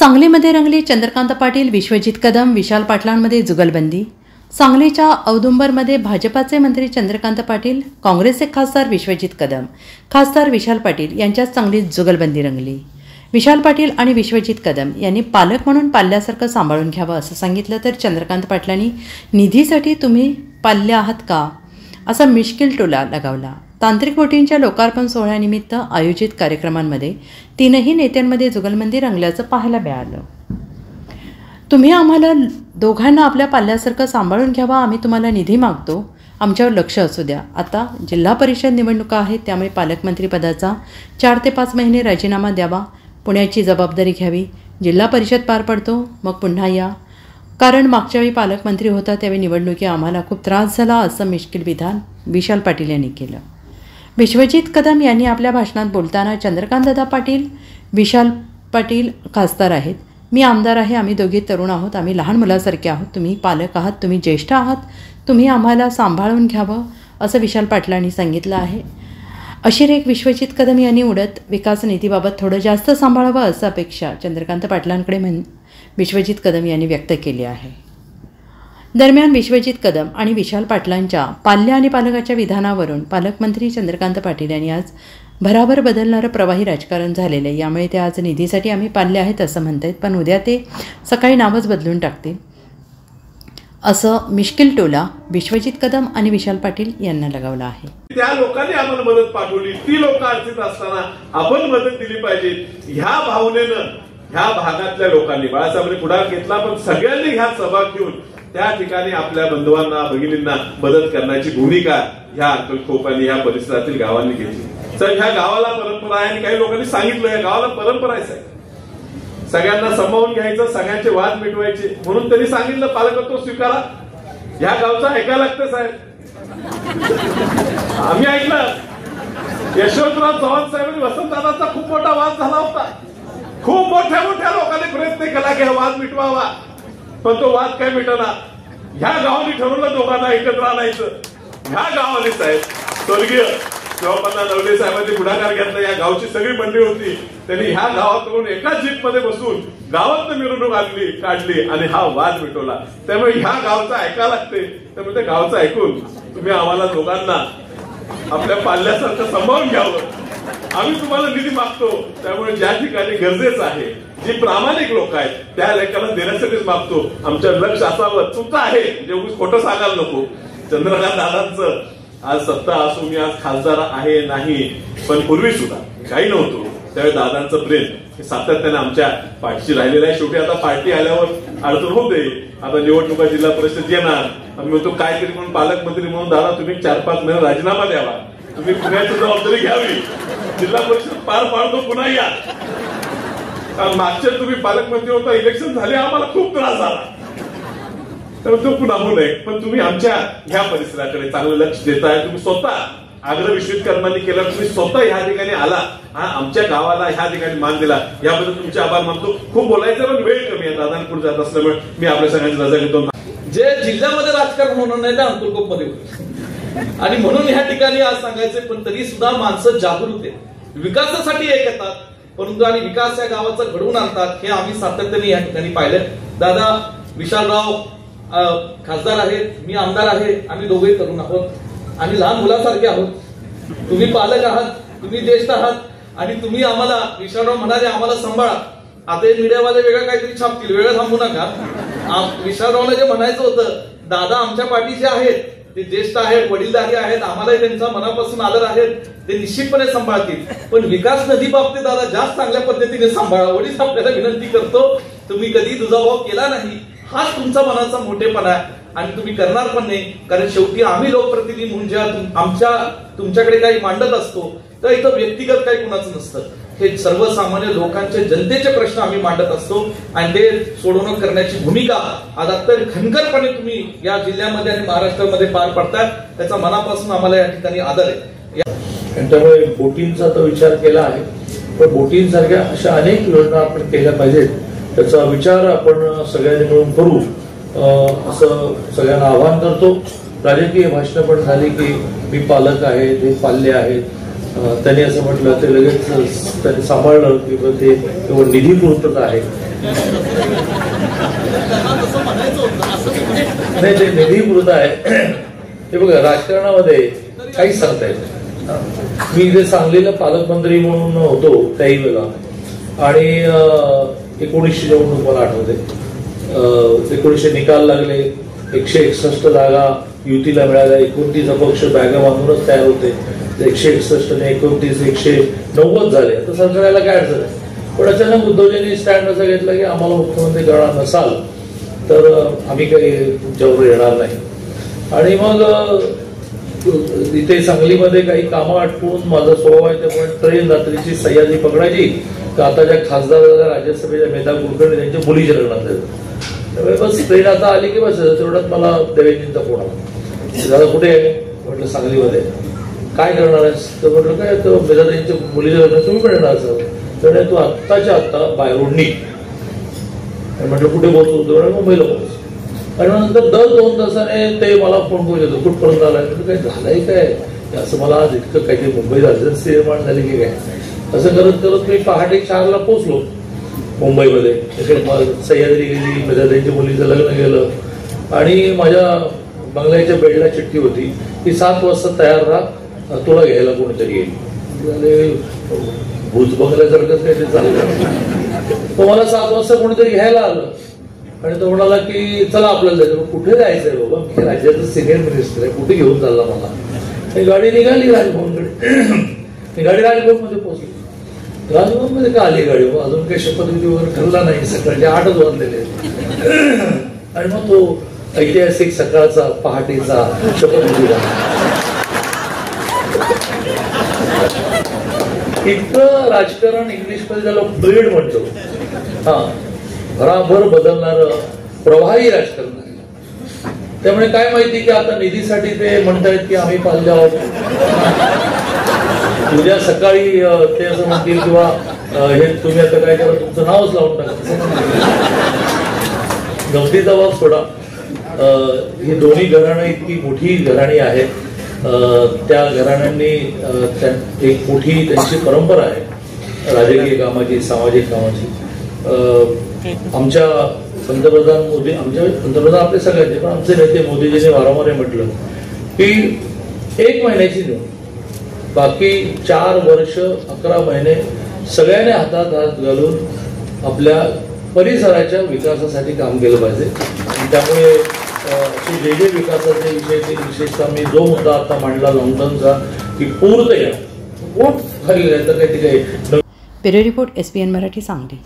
सांगलीमध्ये रंगली चंद्रकांत पाटील, विश्वजित कदम, विशाल पाटलांमध्ये जुगलबंदी। सांगलीच्या औदुंबरमध्ये भाजपाचे मंत्री चंद्रकांत पाटील, काँग्रेसचे खासदार विश्वजित कदम, खासदार विशाल पाटील यांच्यात चांगलीच जुगलबंदी रंगली। विशाल पाटील आणि विश्वजित कदम यांनी पालक म्हणून पाल्यासारखं सांभाळून घ्यावं असं सांगितलं, तर चंद्रकांत पाटलांनी निधीसाठी तुम्ही पाल्य आहात का असा मिश्किल टोला लगावला। तांत्रिक बोटींच्या लोकार्पण सोहळ्यानिमित्त आयोजित कार्यक्रमांमध्ये तीनही नेत्यांमध्ये जुगलबंदी रंगल्याचं पाहायला मिळालं। तुम्ही आम्हाला दोघांना आपल्या पाल्यासारखं सांभाळून घ्यावा, आम्ही तुम्हाला निधी मागतो, आमच्यावर लक्ष असू द्या। आता जिल्हा परिषद निवडणुका आहेत, त्यामुळे पालकमंत्री पदाचा 4 ते 5 महिने राजीनामा द्यावा, पुण्याची जबाबदारी घ्यावी, जिल्हा परिषद पार पडतो मग पुन्हा या, कारण मागच्या वेळी पालकमंत्री होता त्यावेळी निवडणुकी आम्हाला खूप त्रास झाला असं मिश्किल विधान विशाल पाटील यांनी केलं। विश्वजित कदम यांनी आपल्या भाषणात बोलताना चंद्रकांतदादा पाटील, विशाल पाटील खासदार आहेत, मी आमदार आहे, आम्ही दोघे तरुण आहोत, आम्ही लहान मुलासारखे आहोत, तुम्ही पालक आहात, तुम्ही ज्येष्ठ आहात, तुम्ही आम्हाला सांभाळून घ्यावं असं विशाल पाटलांनी सांगितलं आहे। अशीरेक विश्वजित कदम यांनी उडत विकास निधीबाबत थोडं जास्त सांभाळावं असं अपेक्षा चंद्रकांत पाटलांकडे विश्वजित कदम यांनी व्यक्त केली आहे। दरम्यान विश्वजित कदम आणि विशाल पाटलांच्या पाल्य आणि पालकाच्या विधानावरून पालकमंत्री चंद्रकांत पाटील यांनी आज भराभर बदलणारं प्रवाही राजकारण झालेलं आहे। यामुळे ते आज निधीसाठी आम्ही पाल्य आहेत असं म्हणतात, पण उद्या ते सकाळी नावच बदलून टाकतील असं मिश्किल टोला विश्वजित कदम आणि विशाल पाटील यांना लगावला आहे। त्या लोकांनी आम्हाला मदत पाठवली, ती लोक अडचणीत असताना आपण मदत दिली पाहिजे ह्या भावनेनं ह्या भागातल्या लोकांनी बाळासाहेबांनी पुढाकार घेतला, पण सगळ्यांनी ह्यात सहभाग घेऊन त्या ठिकाणी आपल्या बंधुवांना भगिनींना मदत करण्याची भूमिका ह्या अक्कलकोपांनी ह्या परिसरातील गावांनी घेतली। तर ह्या गावाला परंपरा आहे आणि काही लोकांनी सांगितलं या गावाला परंपरा आहे सगळ्यांना सामावून घ्यायचं, सगळ्यांचे वाद मिटवायचे, म्हणून त्यांनी सांगितलं पालकत्व स्वीकारा। ह्या गावचा ऐकायला लागतं साहेब, आम्ही ऐकलं। यशवंतराव चव्हाण साहेबांनी वसंतदादांचा खूप मोठा वाद झाला होता, खूप मोठ्या मोठ्या लोकांनी प्रयत्न केला की हा वाद मिटवावा, पण तो वाद काय मिटना। ह्या गावाने ठरवलं दोघांना एकत्र आणायचं। ह्या गावाने साहेब स्वर्गीय शिवापन्ना नवले साहेबांनी पुढाकार घेतला, या गावची सगळी मंडळी होती, त्यांनी ह्या गावातून एकाच जीपमध्ये बसून गावात मिरवणूक आणली काढली आणि हा वाद मिटवला। त्यामुळे ह्या गावचं ऐकायला लागते, त्यामुळे त्या गावचं ऐकून तुम्ही आम्हाला दोघांना आपल्या पाल्यासारखं सांभाळून घ्यावं, आम्ही तुम्हाला निधी मागतो। त्यामुळे ज्या ठिकाणी गरजेचं आहे, जी प्रामाणिक लोक आहेत त्या लेखाला देण्यासाठीच मागतो, आमचं लक्ष असावं तुमचं आहे, म्हणजे खोटं सांगायला नको। चंद्रकांत दादांचं आज सत्ता असून मी आज खासदार आहे नाही, पण पूर्वी सुद्धा काही नव्हतो त्यावेळी दादांचं प्रेम हे सातत्याने आमच्या पाठीशी राहिलेलं आहे। शेवटी आता पार्टी आल्यावर अडचण होते, आता निवडणुका जिल्हा परिषद येणार, आम्ही म्हणतो काहीतरी म्हणून पालकमंत्री म्हणून दादा तुम्ही 4-5 महिने राजीनामा द्यावा, तुम्ही पुण्याची जबाबदारी घ्यावी, जिल्हा परिषद पार पाडतो पुन्हा या, कारण मागच्या तुम्ही पालकमंत्री होता, इलेक्शन झाले आम्हाला खूप त्रास झाला, तर तो पुन्हा होऊ नये, पण तुम्ही आमच्या ह्या परिसराकडे चांगलं लक्ष देताय, तुम्ही स्वतः आग्रह विश्वजित कदमांनी केला, तुम्ही स्वतः ह्या ठिकाणी आला, आमच्या गावाला ह्या ठिकाणी मान दिला, याबद्दल तुमचे आभार मानतो। खूप बोलायचं पण वेळ कमी आहे, दादांपूर जात असल्यामुळे मी आपल्या सगळ्यांची रजा घेतो। जे जिल्ह्यामध्ये राजकारण होणार नाही ते अंकुरकोप मध्ये आणि म्हणून ह्या ठिकाणी आज सांगायचे, पण तरी सुद्धा माणसं जागृत आहेत, विकासासाठी एक येतात, परंतु आणि विकास या गावाचा घडवून आणतात, हे आम्ही सातत्याने या ठिकाणी पाहिलं। दादा विशालराव खासदार आहेत, मी आमदार आहे, आम्ही दोघे तरुण आहोत आणि लहान मुलासारखे आहोत, तुम्ही पालक आहात, तुम्ही ज्येष्ठ आहात आणि तुम्ही आम्हाला विशालराव म्हणाले आम्हाला सांभाळा। आता हे मीडियावाले वेगळं काहीतरी छापतील, वेळ थांबू नका। विशालरावला जे म्हणायचं होतं, दादा आमच्या पाठीचे आहेत, ते ज्येष्ठ आहेत, वडीलधारी आहेत, आम्हालाही त्यांचा मनापासून आदर आहेत, ते निश्चितपणे सांभाळतील, पण विकास निधी बाबतीत दादा जास्त चांगल्या पद्धतीने सांभाळा। वडील आपल्याला विनंती करतो, तुम्ही कधी दुजाभाव केला नाही, हाच तुमचा मनाचा मोठेपणा आहे आणि तुम्ही करणार पण नाही, कारण शेवटी आम्ही लोकप्रतिनिधी म्हणजे तुमच्याकडे काही मांडत असतो, तर इथं व्यक्तिगत काही कुणाचं नसतं, हे सर्वसामान्य लोकांचे जनतेचे प्रश्न आम्ही मांडत असतो आणि ते सोडवणूक करण्याची भूमिका आज अत्यंत खणखरपणे तुम्ही या जिल्ह्यामध्ये आणि महाराष्ट्रामध्ये पार पडताय, त्याचा मनापासून आम्हाला या ठिकाणी आदर आहे। त्यामुळे बोटींचा तर विचार केला आहे, पण बोटींसारख्या अशा अनेक योजना आपण केल्या पाहिजेत, त्याचा विचार आपण सगळ्यांनी मिळून करू असं सगळ्यांना आवाहन करतो। राजकीय भाषणं पण झाली की मी पालक आहे, हे पाल्य आहेत, त्यांनी असं म्हटलं ते लगेच त्यांनी सांभाळलं की ते केवळ निधी पुरतच आहे, नाही, ते निधी पुरत आहे. हे बघा, राजकारणामध्ये काहीच सांगता येत नाही. मी इथे सांगलीला पालकमंत्री म्हणून होतो त्याही वेळेला, आणि 1900 निवडणूक मला आठवते. 1900 निकाल लागले, 161 जागा युतीला मिळाल्या, 29 अपक्ष बॅगा बांधूनच तयार होते. 161 ने 29 190 झाले. आता सरकारला काय अडचण आहे, पण अचानक उद्धवजींनी स्टँड असा घेतला की आम्हाला मुख्यमंत्री करणार नसाल तर आम्ही काही तुमच्यावर येणार नाही. आणि मग इथे सांगलीमध्ये काही कामं आटपून माझा स्वभाव आहे त्यामुळे ट्रेन रात्रीची सह्याद्री पकडायची, तर आताच्या खासदार राज्यसभेच्या मेधा कुलकर्णी त्यांच्या मुलीच्या लग्नात जायचं. त्यामुळे बस ट्रेन आता आली की बस तेवढ्यात मला देवेंद्रजींचा फोन आला, दादा कुठे आहे? म्हटलं सांगलीमध्ये. काय करणार आहेस? तर म्हटलं काय, तर मेधाताईंच्या मुलीच्या लग्नात तुम्ही पण येणार असाल तर तू आत्ताच्या आत्ता बाय रोड निघ. म्हटलं कुठे पोहोचू? मुंबईला पोहोच. आणि नंतर दर 2 तासाने ते मला फोन करून येतो, कुठपर्यंत आलाय? म्हटलं काय झालंय काय असं, मला आज इतकं काहीतरी मुंबईत अर्जन्सी निर्माण झाली की काय. असं करत करत मी पहाटे 4ला पोहोचलो मुंबईमध्ये. सह्याद्री गेली, मेधाताईंच्या मुलीचं लग्न गेलं, आणि माझ्या बंगल्याच्या बेडला चिठ्ठी होती की 7 वाजता तयार राहा, तुला घ्यायला कोणीतरी येईल. भूत बंगल्यासारखंच काहीतरी चाललं. तो मला 7 वाजता कोणीतरी घ्यायला आलं आणि तो म्हणाला की चला आपल्याला जायचं. कुठे जायचंय बाबा, मी राज्याचा सिनियर मिनिस्टर आहे, कुठे घेऊन चालला मला? गाडी निघाली राजभवनकडे. गाडी राजभवनमध्ये पोहोचली. राजभवनमध्ये का आली गाडी? अजून काही शपथविधी वगैरे ठरला नाही, सकाळचे 8च वाजलेले. आणि मग तो ऐतिहासिक सकाळचा पहाटेचा शपथविधी झाला. इतकं राजकारण इंग्लिशमध्ये त्याला ब्रीड म्हणतो. हा, भराभर बदलणार प्रवाही राजकारण आहे. त्यामुळे काय माहिती की आता निधीसाठी ते म्हणतायत की आम्ही पाहिजे आहोत. उद्या सकाळी ते असं म्हणतील किंवा हे तुम्ही आता काय करा, तुमचं नावच लावून टाका. गमतीचा भाग सोडा. ही दोन्ही घराणं इतकी मोठी घराणी आहेत. त्या घराण्यांनी एक मोठी त्यांची परंपरा आहे राजकीय कामाची, सामाजिक कामाची. आमच्या पंतप्रधान मोदी, आमच्या पंतप्रधान आपले सगळ्यांचे, पण आमचे नेते मोदीजींनी वारंवार म्हटलं की 1 महिन्याची निवड, बाकी 4 वर्ष 11 महिने सगळ्यांनी हातात हात घालून आपल्या परिसराच्या विकासासाठी काम केलं पाहिजे. त्यामुळे जे जे विकासाचे विषय, ते विशेषतः मी जो मुद्दा आता मांडला लॉकडाऊनचा की पूर्ण वोट खाली तर काही bureau report SBN Marathi Sangli.